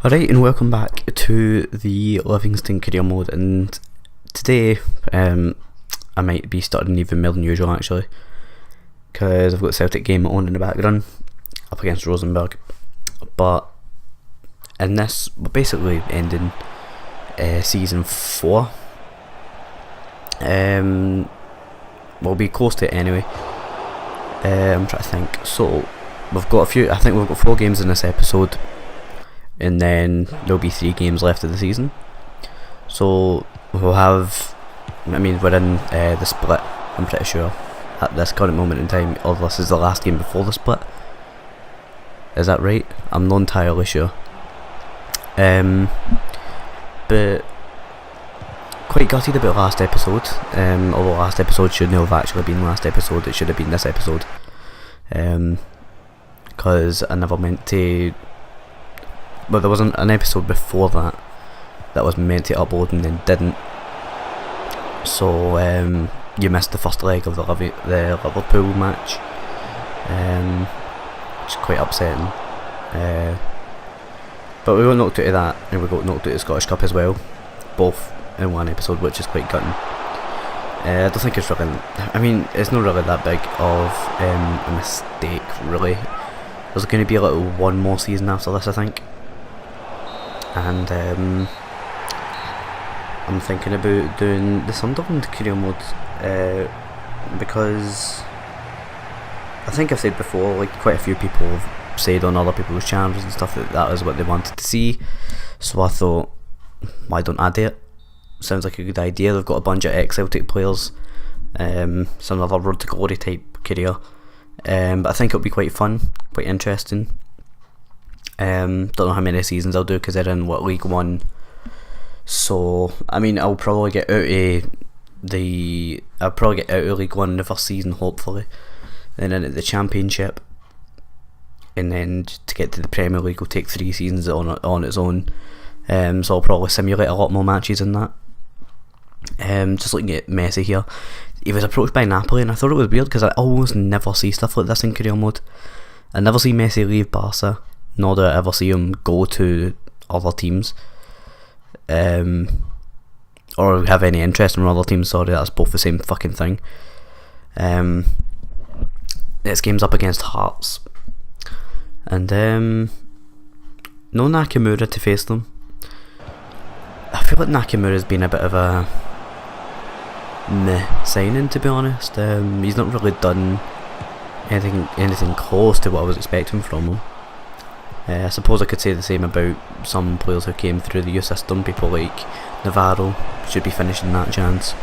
Alright, and welcome back to the Livingston career mode, and today I might be starting even more than usual actually, because I've got a Celtic game on in the background up against Rosenborg. But in this, we're basically ending season 4. We'll be close to it anyway. I'm trying to think. So we've got I think we've got 4 games in this episode, and then there'll be 3 games left of the season. So we'll have, we're in the split, I'm pretty sure, at this current moment in time, or this is the last game before the split. Is that right? I'm not entirely sure. But quite gutted about last episode, although last episode shouldn't have actually been last episode, it should have been this episode. Because I never meant to. Well, there wasn't an episode before that was meant to upload and then didn't. So you missed the first leg of the Liverpool match, which is quite upsetting. But we got knocked out of that, and we got knocked out of the Scottish Cup as well, both in one episode, which is quite gutting. I don't think it's really. It's not really that big of a mistake, really. There's going to be one more season after this, I think. And I'm thinking about doing the Sunderland career mode, because I think I've said before, like, quite a few people have said on other people's channels and stuff that is what they wanted to see. So I thought, why don't I do it? Sounds like a good idea. They've got a bunch of ex-Celtic players, some other road to glory type career, but I think it'll be quite fun, quite interesting. Don't know how many seasons I'll do, because they're in League 1. So I'll probably get out of League 1 in the first season, hopefully, and then at the Championship, and then to get to the Premier League will take 3 seasons on its own. So I'll probably simulate a lot more matches in that. Just looking at Messi here, he was approached by Napoli, and I thought it was weird because I almost never see stuff like this in career mode. I never see Messi leave Barca, nor do I ever see him go to other teams, or have any interest in other teams. Sorry, that's both the same fucking thing. This game's up against Hearts, and no Nakamura to face them. I feel like Nakamura's been a bit of a meh signing, to be honest. He's not really done anything close to what I was expecting from him. I suppose I could say the same about some players who came through the youth system. People like Navarro should be finishing that chance.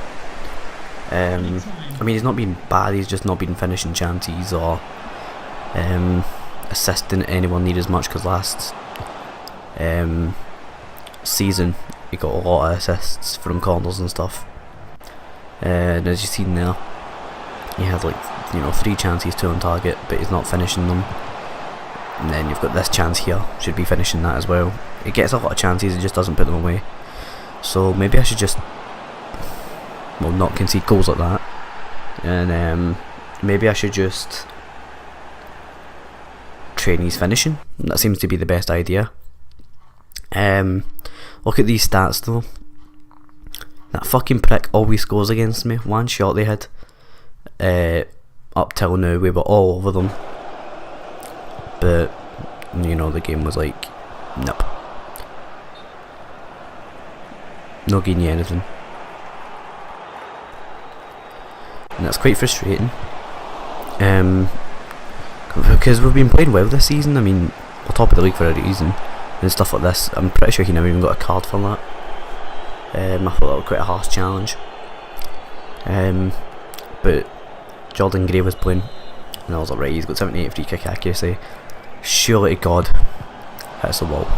He's not been bad, he's just not been finishing chances or assisting anyone need as much, because last season he got a lot of assists from corners and stuff. And as you've seen there, he had 3 chances, 2 on target, but he's not finishing them. And then you've got this chance here, should be finishing that as well. He gets a lot of chances, he just doesn't put them away. So maybe I should just not concede goals like that, and maybe I should just train his finishing. That seems to be the best idea. Look at these stats though. That fucking prick always scores against me. One shot they had, up till now we were all over them, but the game was like, nope, not getting you anything, and that's quite frustrating. Because we've been playing well this season. We're top of the league for a reason, and stuff like this. I'm pretty sure he never even got a card for that. I thought that was quite a harsh challenge. But Jordan Gray was playing, and I was like, right, he's got 78 free kick accuracy. Surely to God, hits the wall.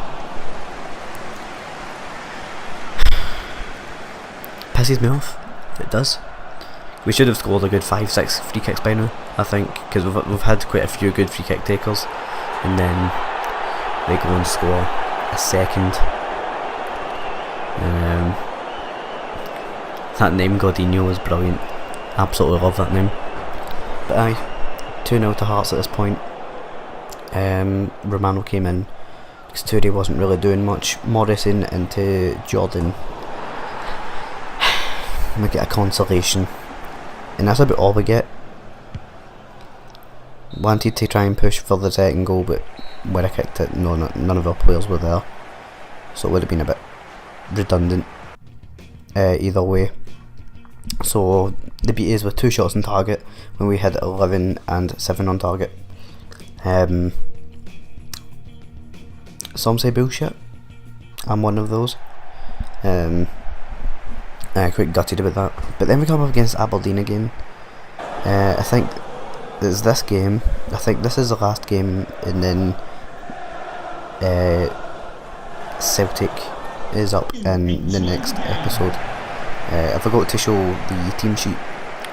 Pisses me off. It does. We should have scored a good 5-6 free kicks by now, I think, because we've had quite a few good free kick takers, and then they go and score a second. And that name Godinho was brilliant. Absolutely love that name. But aye, 2-0 to Hearts at this point. Romano came in, because Toure wasn't really doing much. Morrison into Jordan. We get a consolation, and that's about all we get. Wanted to try and push for the second goal, but where I kicked it, none of our players were there, so it would have been a bit redundant either way. So they beat us with 2 shots on target when we had 11 and 7 on target. Some say bullshit. I'm one of those. Quite gutted about that. But then we come up against Aberdeen again. I think it's this game. I think this is the last game, and then Celtic is up in the next episode. I forgot to show the team sheet,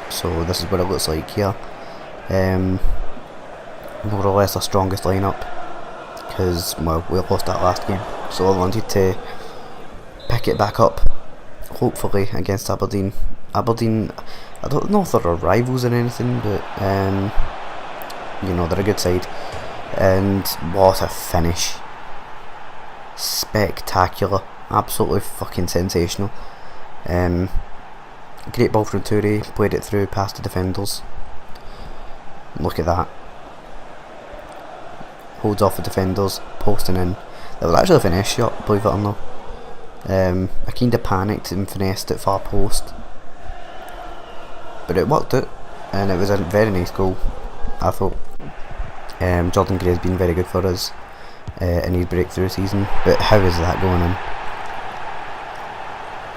so this is what it looks like here. More or less our strongest lineup, because well, we lost that last game, so I wanted to pick it back up, hopefully against Aberdeen. Aberdeen, I don't know if they're our rivals or anything, but you know, they're a good side. And what a finish! Spectacular, absolutely fucking sensational. Great ball from Toure, played it through past the defenders. Look at that. Holds off the defenders, posting in. That was actually a finesse shot, believe it or not. I kinda panicked and finessed it far post, but it worked out, and it was a very nice goal, I thought. Jordan Gray's been very good for us in his breakthrough season, but how is that going in?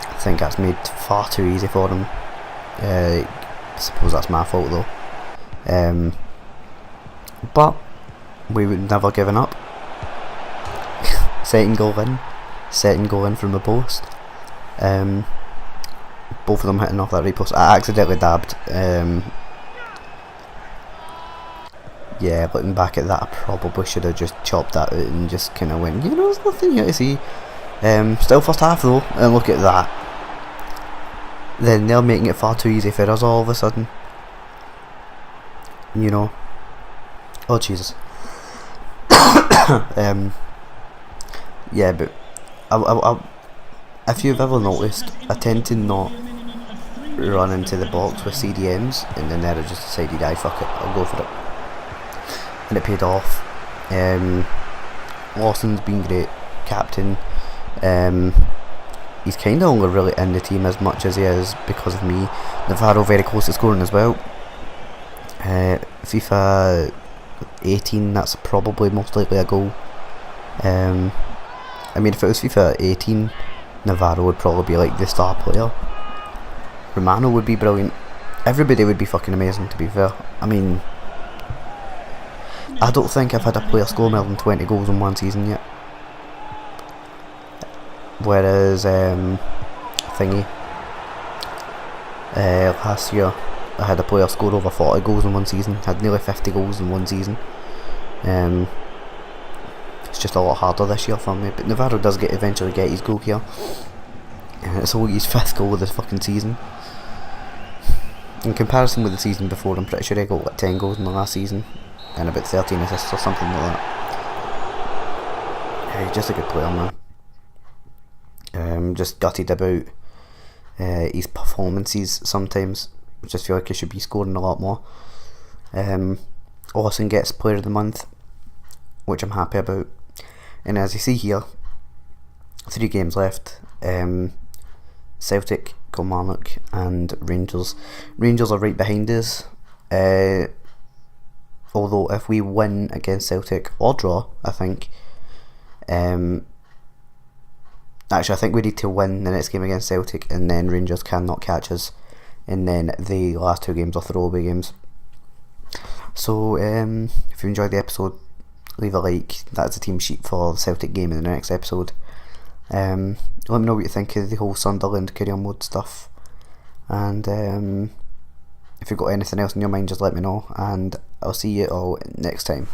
I think that's made far too easy for him. I suppose that's my fault though. But we would never given up. Second goal in from the post. Both of them hitting off that right post. I accidentally dabbed. Yeah, looking back at that, I probably should have just chopped that out and just kind of went, you know, there's nothing here to see. Still first half though, and look at that. Then they're making it far too easy for us all of a sudden. You know. Oh Jesus. Yeah, but if you've ever noticed, I tend to not run into the box with CDMs, and then there I just decided, aye, fuck it, I'll go for it. And it paid off. Lawson's been great, captain. He's kind of only really in the team as much as he is because of me. Navarro very close to scoring as well. FIFA 18, that's probably most likely a goal. I mean, if it was FIFA 18, Navarro would probably be like the star player. Romano would be brilliant. Everybody would be fucking amazing, to be fair. I mean, I don't think I've had a player score more than 20 goals in one season yet. Whereas, last year I had a player score over 40 goals in one season. Had nearly 50 goals in one season. It's just a lot harder this year for me. But Navarro does eventually get his goal here. It's only his 5th goal of this fucking season. In comparison with the season before, I'm pretty sure I got like 10 goals in the last season and about 13 assists or something like that. He's just a good player, man. Just gutted about his performances sometimes. I just feel like he should be scoring a lot more. Lawson gets Player of the Month, which I'm happy about. And as you see here, 3 games left. Celtic, Kilmarnock and Rangers. Rangers are right behind us. Although if we win against Celtic or draw, I think. Actually, I think we need to win the next game against Celtic, and then Rangers cannot catch us. And then the last 2 games are throwaway games. So, if you enjoyed the episode, leave a like. That's the team sheet for the Celtic game in the next episode. Let me know what you think of the whole Sunderland career mode stuff. And if you've got anything else in your mind, just let me know. And I'll see you all next time.